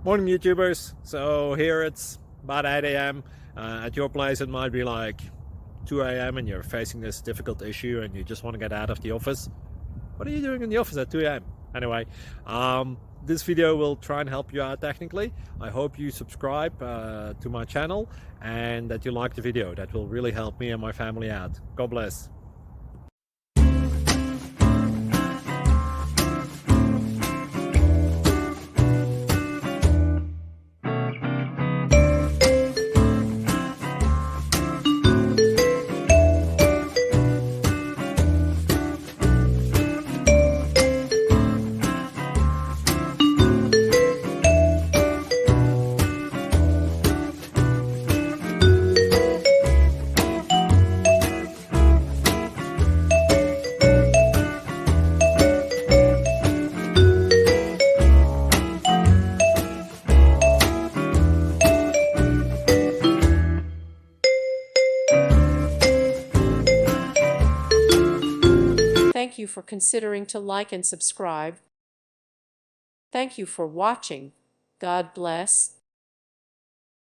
Morning, YouTubers. So here it's about 8 a.m. At your place, it might be like 2 a.m. and you're facing this difficult issue and you just want to get out of the office. What are you doing in the office at 2 a.m.? Anyway, this video will try and help you out technically. I hope you subscribe to my channel and that you like the video. That will really help me and my family out. God bless. Thank you for considering to like and subscribe. Thank you for watching. God bless.